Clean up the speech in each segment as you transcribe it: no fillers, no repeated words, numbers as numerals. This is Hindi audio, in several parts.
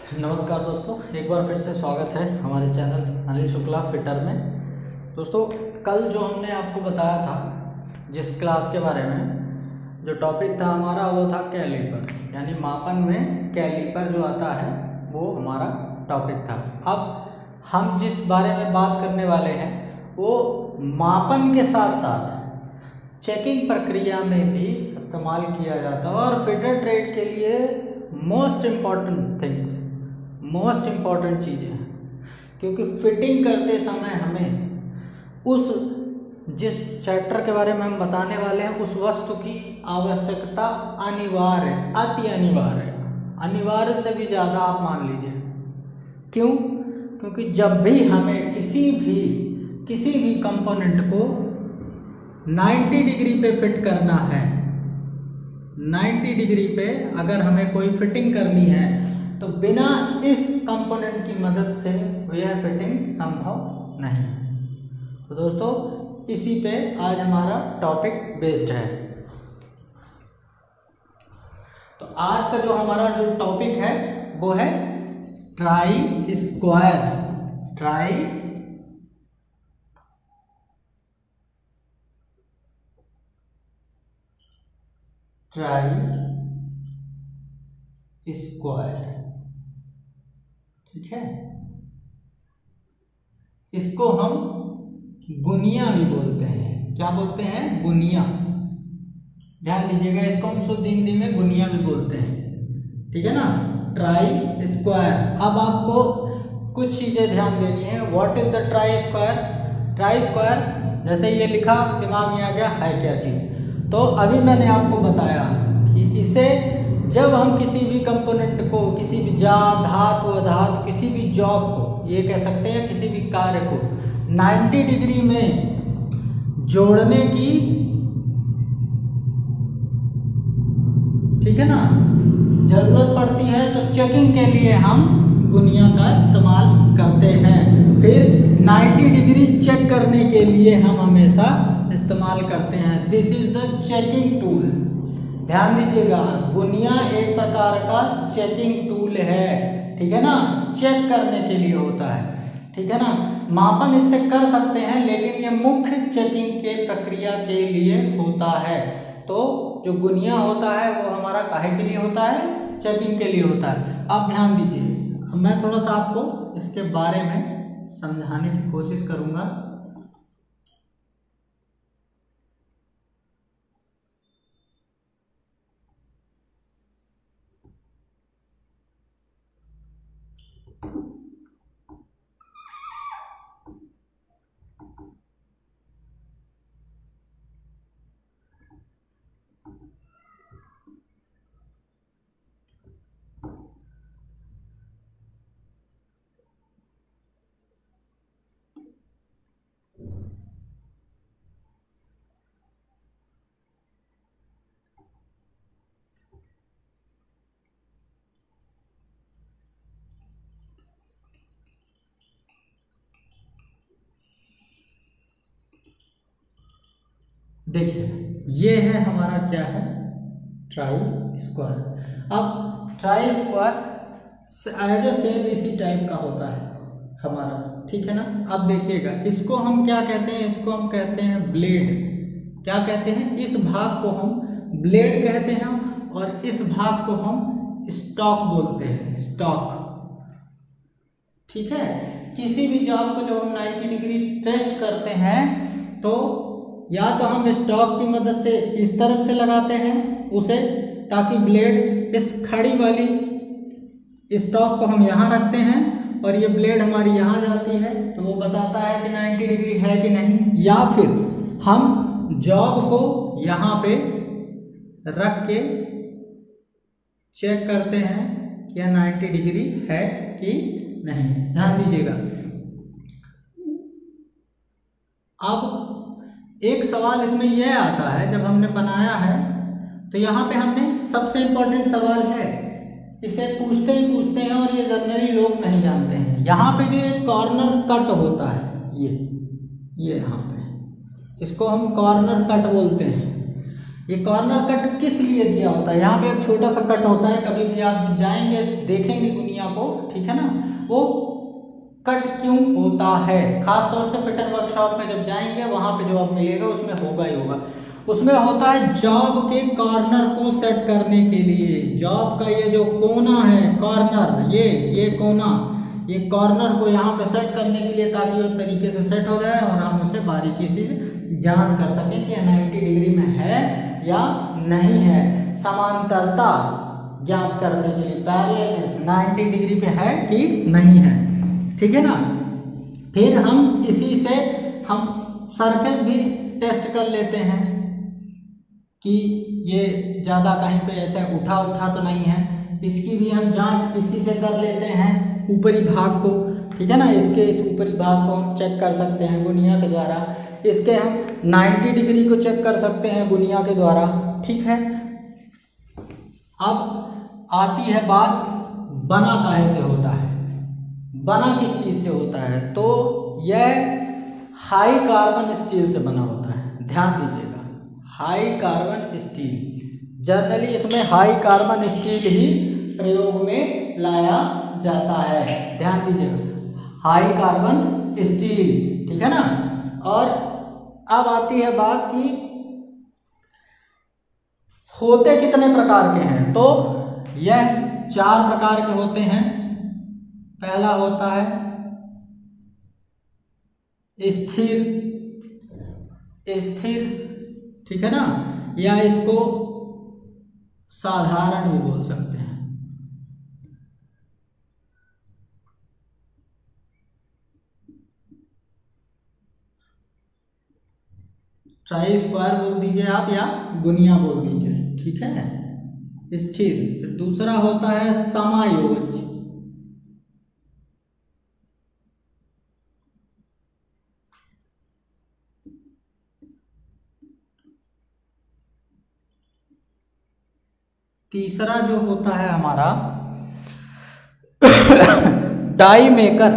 नमस्कार दोस्तों, एक बार फिर से स्वागत है हमारे चैनल अनिल शुक्ला फिटर में। दोस्तों, कल जो हमने आपको बताया था जिस क्लास के बारे में, जो टॉपिक था हमारा वो था कैलीपर, यानी मापन में कैलीपर जो आता है वो हमारा टॉपिक था। अब हम जिस बारे में बात करने वाले हैं वो मापन के साथ साथ चेकिंग प्रक्रिया में भी इस्तेमाल किया जाता है और फिटर ट्रेड के लिए मोस्ट इम्पॉर्टेंट चीज़ें हैं, क्योंकि फिटिंग करते समय हमें उस जिस चैप्टर के बारे में हम बताने वाले हैं उस वस्तु की आवश्यकता अनिवार्य है, अति अनिवार्य है, अनिवार्य से भी ज़्यादा आप मान लीजिए। क्यों? क्योंकि जब भी हमें किसी भी कंपोनेंट को 90 डिग्री पे फिट करना है, 90 डिग्री पे अगर हमें कोई फिटिंग करनी है तो बिना इस कंपोनेंट की मदद से यह फिटिंग संभव नहीं। तो दोस्तों, इसी पे आज हमारा टॉपिक बेस्ड है। तो आज का जो हमारा जो टॉपिक है वो है ट्राई स्क्वायर ठीक है। इसको हम गुनिया भी बोलते हैं। क्या बोलते हैं? गुनिया। ध्यान दीजिएगा, इसको हम शुद्ध हिंदी में गुनिया भी बोलते हैं, ठीक है ना। Try square. अब आपको कुछ चीजें ध्यान देनी है। What is the try square? Try square जैसे ये लिखा दिमाग में आ गया है क्या चीज। तो अभी मैंने आपको बताया कि इसे जब हम किसी भी कंपोनेंट को, किसी भी धातु अधातु, किसी भी जॉब को, ये कह सकते हैं किसी भी कार्य को 90 डिग्री में जोड़ने की, ठीक है ना, जरूरत पड़ती है तो चेकिंग के लिए हम गुनिया का इस्तेमाल करते हैं। फिर 90 डिग्री चेक करने के लिए हम हमेशा इस्तेमाल करते हैं। This is the checking tool. ध्यान दीजिएगा, गुनिया एक प्रकार का चेकिंग टूल है, ठीक है ना, चेक करने के लिए होता है, ठीक है ना। मापन इससे कर सकते हैं लेकिन ये मुख्य चेकिंग के प्रक्रिया के लिए होता है। तो जो गुनिया होता है वो हमारा काहे के लिए होता है? चेकिंग के लिए होता है। अब ध्यान दीजिए, मैं थोड़ा सा आपको इसके बारे में समझाने की कोशिश करूंगा। देखिए, ये है हमारा क्या है? Try square. अब try square as a same इसी टाइप का होता है हमारा, ठीक है ना। अब देखिएगा, इसको हम क्या कहते हैं? इसको हम कहते हैं ब्लेड। क्या कहते हैं? इस भाग को हम ब्लेड कहते हैं और इस भाग को हम स्टॉक बोलते हैं, स्टॉक, ठीक है। किसी भी जॉब को जब हम 90 डिग्री टेस्ट करते हैं तो या तो हम स्टॉक की मदद से इस तरफ से लगाते हैं उसे, ताकि ब्लेड इस खड़ी वाली स्टॉक को हम यहाँ रखते हैं और ये ब्लेड हमारी यहाँ जाती है तो वो बताता है कि 90 डिग्री है कि नहीं। या फिर हम जॉब को यहाँ पे रख के चेक करते हैं कि यह 90 डिग्री है कि नहीं। ध्यान दीजिएगा। अब एक सवाल इसमें यह आता है, जब हमने बनाया है तो यहाँ पे हमने सबसे इम्पोर्टेंट सवाल है, इसे पूछते हैं और ये जनरली लोग नहीं जानते हैं। यहाँ पे जो एक कॉर्नर कट होता है, ये यहाँ पे, इसको हम कॉर्नर कट बोलते हैं। ये कॉर्नर कट किस लिए दिया होता है? यहाँ पे एक छोटा सा कट होता है, कभी भी आप जाएंगे देखेंगे दुनिया को, ठीक है ना, वो कट क्यों होता है? खास तौर से फिटर वर्कशॉप में जब जाएंगे वहां पे जो आप मिलेगा उसमें होगा ही होगा। उसमें होता है जॉब के कॉर्नर को सेट करने के लिए। जॉब का ये जो कोना है कॉर्नर, ये कोना, ये कॉर्नर को यहाँ पे सेट करने के लिए, ताकि वो तरीके से सेट हो जाए और हम उसे बारीकी से जांच कर सकें कि 90 डिग्री में है या नहीं है। समांतरता ज्ञात करने के लिए पैरेलल 90 डिग्री पे है कि नहीं है, ठीक है ना। फिर हम इसी से हम सरफेस भी टेस्ट कर लेते हैं कि ये ज़्यादा कहीं पे ऐसे उठा तो नहीं है, इसकी भी हम जांच इसी से कर लेते हैं। ऊपरी भाग को, ठीक है ना, इसके इस ऊपरी भाग को हम चेक कर सकते हैं गुनिया के द्वारा। इसके हम 90 डिग्री को चेक कर सकते हैं गुनिया के द्वारा, ठीक है। अब आती है बात, बना काहे से होता है, बना किस चीज से होता है? तो यह हाई कार्बन स्टील से बना होता है। ध्यान दीजिएगा, हाई कार्बन स्टील, जनरली इसमें हाई कार्बन स्टील ही प्रयोग में लाया जाता है। ध्यान दीजिएगा, हाई कार्बन स्टील, ठीक है ना। और अब आती है बात कि होते कितने प्रकार के हैं? तो यह 4 प्रकार के होते हैं। पहला होता है स्थिर, ठीक है ना, या इसको साधारण भी बोल सकते हैं। ट्राई स्क्वायर बोल दीजिए आप या गुनिया बोल दीजिए, ठीक है, स्थिर। फिर दूसरा होता है समायोज, तीसरा जो होता है हमारा डाई मेकर।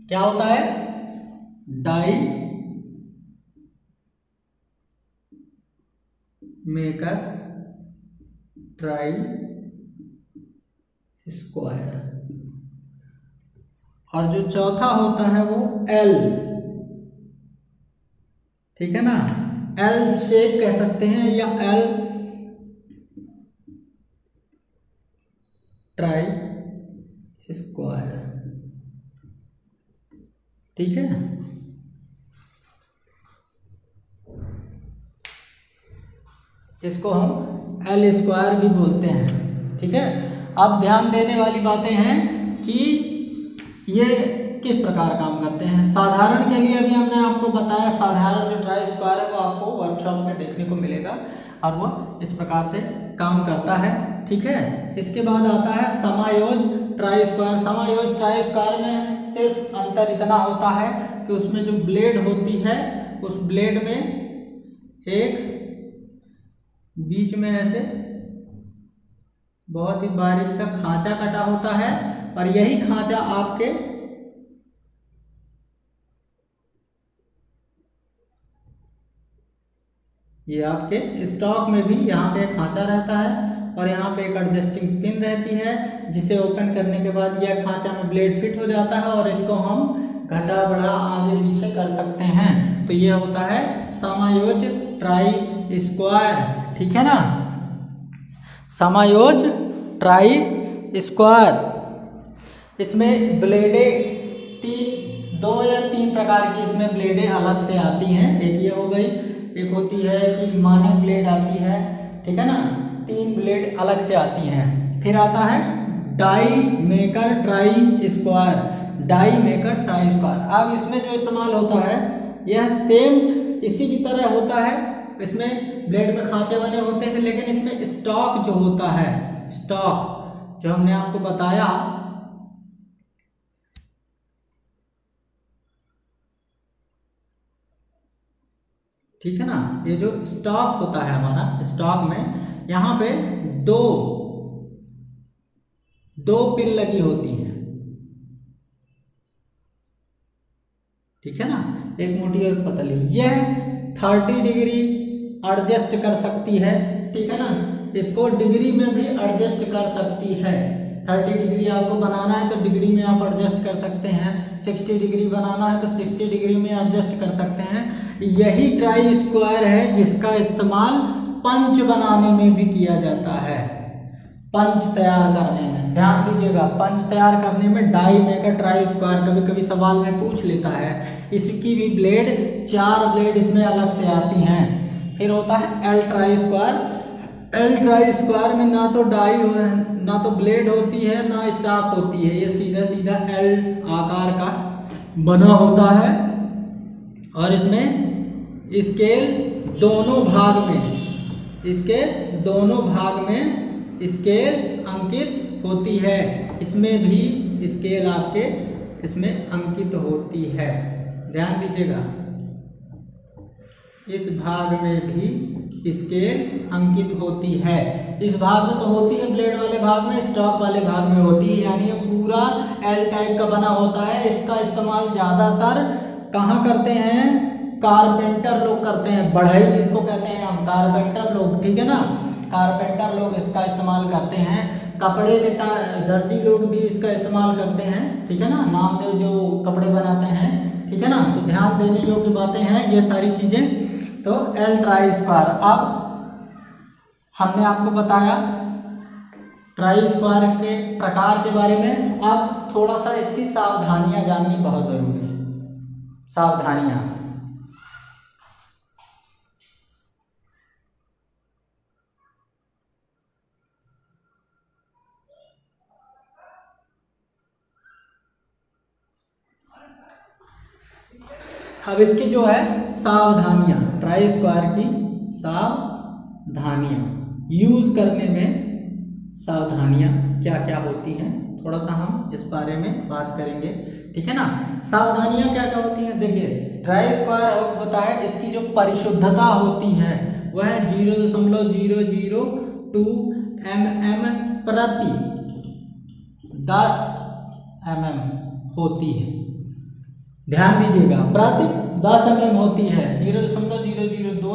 क्या होता है? Die maker try square. और जो चौथा होता है वो एल, ठीक है ना, एल शेप कह सकते हैं या एल ट्राई स्क्वायर, ठीक है। इसको हम एल स्क्वायर भी बोलते हैं, ठीक है। अब ध्यान देने वाली बातें हैं कि ये किस प्रकार काम करते हैं। साधारण के लिए अभी हमने आपको बताया, साधारण जो ट्राई स्क्वायर है वो आपको वर्कशॉप में देखने को मिलेगा और वो इस प्रकार से काम करता है, ठीक है। इसके बाद आता है समायोज ट्राई स्क्वायर। समायोज ट्राई स्क्वायर में सिर्फ अंतर इतना होता है कि उसमें जो ब्लेड होती है उस ब्लेड में एक बीच में ऐसे बहुत ही बारीक सा खांचा कटा होता है और यही खांचा आपके ये आपके स्टॉक में भी यहाँ पे खांचा रहता है और यहाँ पे एक एडजस्टिंग पिन रहती है जिसे ओपन करने के बाद यह खांचा में ब्लेड फिट हो जाता है और इसको हम घटा बढ़ा आगे पीछे कर सकते हैं। तो ये होता है समायोज ट्राई स्क्वायर, ठीक है ना, समायोज ट्राई स्क्वायर। इसमें ब्लेडे 2 या 3 प्रकार की इसमें ब्लेडें अलग से आती हैं। एक ये हो गई, एक होती है कि मानक ब्लेड आती है, ठीक है ना, 3 ब्लेड अलग से आती हैं। फिर आता है die maker try square, die maker try square. अब इसमें जो इस्तेमाल होता है यह सेम इसी की तरह होता है। इसमें ब्लेड में खांचे बने होते हैं, लेकिन इसमें स्टॉक जो होता है, स्टॉक जो हमने आपको बताया, ठीक है ना, ये जो स्टॉक होता है हमारा, स्टॉक में यहाँ पे दो पिन लगी होती हैं, ठीक है ना, एक मोटी और पतली। यह 30 डिग्री एडजस्ट कर सकती है, ठीक है ना। इसको डिग्री में भी एडजस्ट कर सकती है। 30 डिग्री आपको बनाना है तो डिग्री में आप एडजस्ट कर सकते हैं, 60 डिग्री बनाना है तो 60 डिग्री में एडजस्ट कर सकते हैं। यही ट्राई स्क्वायर है जिसका इस्तेमाल पंच बनाने में भी किया जाता है, पंच तैयार करने में। ध्यान दीजिएगा, पंच तैयार करने में डाई मेकर ट्राई स्क्वायर कभी कभी सवाल में पूछ लेता है। इसकी भी ब्लेड 4 ब्लेड इसमें अलग से आती हैं। फिर होता है L try square. L try square में ना तो डाई ना तो ब्लेड होती है ना स्टाफ होती है, ये सीधा सीधा एल आकार का बना होता है और इसमें स्केल दोनों भाग में, इसके दोनों भाग में स्केल अंकित होती है। इसमें भी स्केल आपके इसमें अंकित होती है, ध्यान दीजिएगा। इस भाग में भी स्केल अंकित होती है। इस भाग में तो होती है, ब्लेड वाले भाग में, स्टॉक वाले भाग में होती है, यानी ये पूरा एल टाइप का बना होता है। इसका इस्तेमाल ज़्यादातर कहाँ करते हैं? कारपेंटर लोग करते हैं, बढ़ई जिसको कहते हैं हम, कारपेंटर लोग, ठीक है ना। कारपेंटर लोग इसका इस्तेमाल करते हैं। कपड़े के दर्जी लोग भी इसका इस्तेमाल करते हैं, ठीक है ना, नामदेव जो कपड़े बनाते हैं, ठीक है ना। तो ध्यान देने योग्य बातें हैं ये सारी चीज़ें। तो एल ट्राई स्क्वायर, अब हमने आपको बताया ट्राई स्क्वायर के प्रकार के बारे में। अब थोड़ा सा इसकी सावधानियां जाननी बहुत जरूरी है। सावधानियां, अब इसकी जो है सावधानियां, ट्राई स्क्वायर की सावधानियां, यूज करने में सावधानियां क्या क्या होती हैं, थोड़ा सा हम इस बारे में बात करेंगे, ठीक है ना। सावधानियां क्या क्या होती हैं? देखिए, ट्राई स्क्वायर होता है, इसकी जो परिशुद्धता होती है वह 0.002 mm प्रति 10 mm होती है। ध्यान दीजिएगा, प्रति 10 mm होती है, 0.002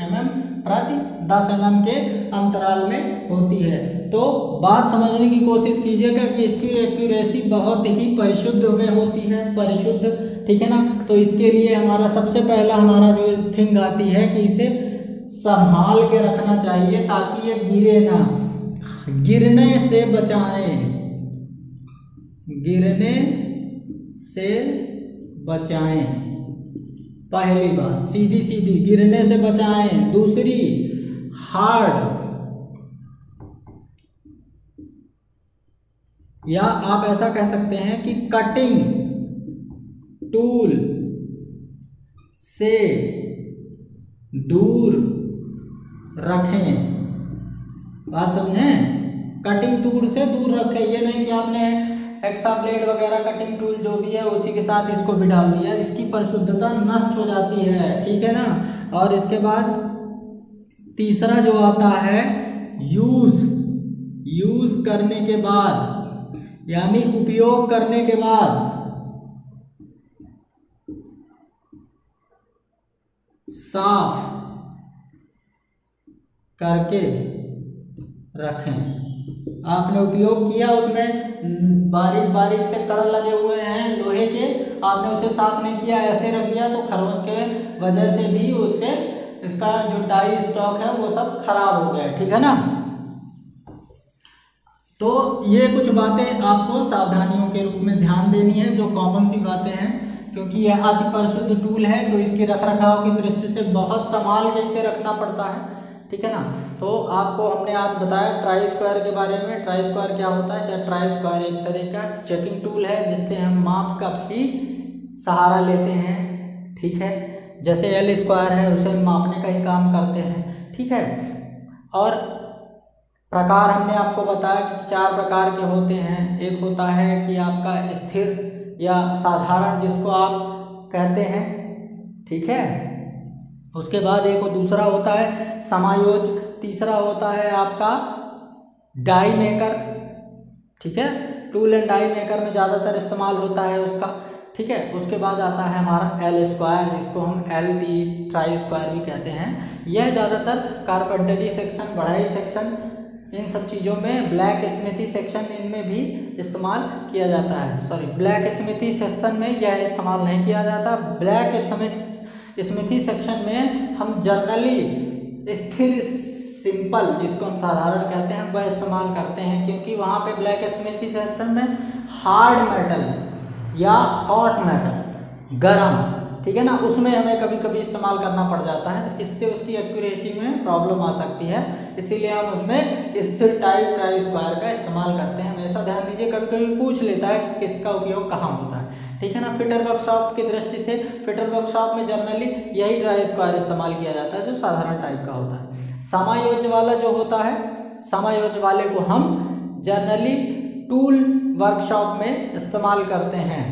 mm प्रति 10 mm के अंतराल में होती है। तो बात समझने की कोशिश कीजिएगा कि इसकी एक्यूरेसी बहुत ही परिशुद्ध में होती है, परिशुद्ध, ठीक है ना। तो इसके लिए हमारा सबसे पहला हमारा जो थिंग आती है कि इसे संभाल के रखना चाहिए ताकि ये गिरे ना, गिरने से बचाएं, गिरने से बचाएं। पहली बात सीधी सीधी, गिरने से बचाएं। दूसरी, हार्ड, या आप ऐसा कह सकते हैं कि कटिंग टूल से दूर रखें। बात समझें? कटिंग टूल से दूर रखें, ये नहीं कि आपने एक्सा ब्लेड वगैरह कटिंग टूल जो भी है उसी के साथ इसको भी डाल दिया, इसकी परिशुद्धता नष्ट हो जाती है, ठीक है ना। और इसके बाद तीसरा जो आता है, यूज करने के बाद, यानी उपयोग करने के बाद साफ करके रखें। आपने उपयोग किया, उसमें बारीक बारीक से कड़ लगे हुए हैं लोहे के, आपने उसे साफ नहीं किया, ऐसे रख दिया तो खरोंच के वजह से भी उससे इसका जो डाई स्टॉक है वो सब खराब हो गया, ठीक है ना। तो ये कुछ बातें आपको सावधानियों के रूप में ध्यान देनी है, जो कॉमन सी बातें हैं, क्योंकि यह अति परिशुद्ध टूल है तो इसके रख रखाव की दृष्टि से बहुत संभाल के इसे रखना पड़ता है, ठीक है ना। तो आपको हमने आज बताया ट्राई स्क्वायर के बारे में। ट्राई स्क्वायर क्या होता है? चाहे ट्राई स्क्वायर एक तरह का चेकिंग टूल है जिससे हम माप का भी सहारा लेते हैं, ठीक है। जैसे एल स्क्वायर है उसे हम मापने का ही काम करते हैं, ठीक है। और प्रकार हमने आपको बताया कि 4 प्रकार के होते हैं। एक होता है कि आपका स्थिर या साधारण जिसको आप कहते हैं, ठीक है। उसके बाद एक दूसरा होता है समायोज, तीसरा होता है आपका डाई मेकर, ठीक है। टूल एंड डाई मेकर में ज़्यादातर इस्तेमाल होता है उसका, ठीक है। उसके बाद आता है हमारा एल स्क्वायर, जिसको हम एल टी ट्राई स्क्वायर भी कहते हैं। यह ज़्यादातर कारपेंटरी सेक्शन, बढ़ाई सेक्शन, इन सब चीज़ों में, ब्लैक स्मिथी सेक्शन इनमें भी इस्तेमाल किया जाता है। सॉरी, ब्लैक स्मिथी सेक्शन में यह इस्तेमाल नहीं किया जाता। ब्लैक स्मिथी सेक्शन में हम जनरली स्थिर सिंपल, जिसको हम साधारण कहते हैं, वह इस्तेमाल करते हैं, क्योंकि वहाँ पे ब्लैक स्मिथी सेक्शन में हार्ड मेटल या हॉट मेटल, गरम, ठीक है ना, उसमें हमें कभी कभी इस्तेमाल करना पड़ जाता है। इससे उसकी एक्यूरेसी में प्रॉब्लम आ सकती है, इसीलिए हम उसमें स्थिर टाइप ट्राई स्क्वायर का इस्तेमाल करते हैं। हमेशा ध्यान दीजिए, कभी कभी पूछ लेता है कि किसका उपयोग कहाँ होता है, ठीक है ना। फिटर वर्कशॉप की दृष्टि से, फिटर वर्कशॉप में जनरली यही ट्राई स्क्वायर इस्तेमाल किया जाता है जो साधारण टाइप का होता है। समायोज्य वाला जो होता है, समायोज्य वाले को हम जनरली टूल वर्कशॉप में इस्तेमाल करते हैं,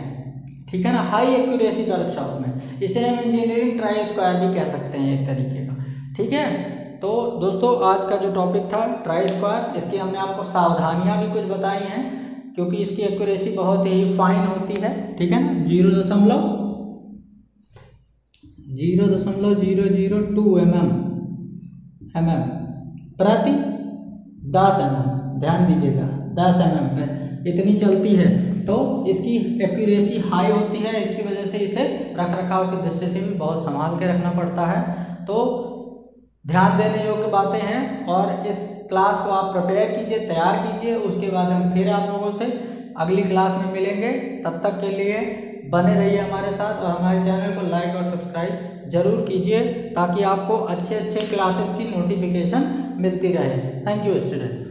ठीक है ना, हाई एक्यूरेसी वर्कशॉप में। इसे हम इंजीनियरिंग ट्राई स्क्वायर भी कह सकते हैं एक तरीके का, ठीक है। तो दोस्तों, आज का जो टॉपिक था ट्राई स्क्वायर, इसकी हमने आपको सावधानियां भी कुछ बताई हैं, क्योंकि इसकी एक्यूरेसी बहुत ही फाइन होती है, ठीक है ना। 0.002 mm प्रति 10 mm, ध्यान दीजिएगा 10 mm पे इतनी चलती है, तो इसकी एक्यूरेसी हाई होती है। इसकी वजह से इसे रख रखाव की दृष्टि से भी बहुत संभाल के रखना पड़ता है। तो ध्यान देने योग्य बातें हैं, और इस क्लास को आप प्रिपेयर कीजिए, तैयार कीजिए। उसके बाद हम फिर आप लोगों से अगली क्लास में मिलेंगे। तब तक के लिए बने रहिए हमारे साथ, और हमारे चैनल को लाइक और सब्सक्राइब जरूर कीजिए, ताकि आपको अच्छे अच्छे क्लासेस की नोटिफिकेशन मिलती रहे। Thank you student.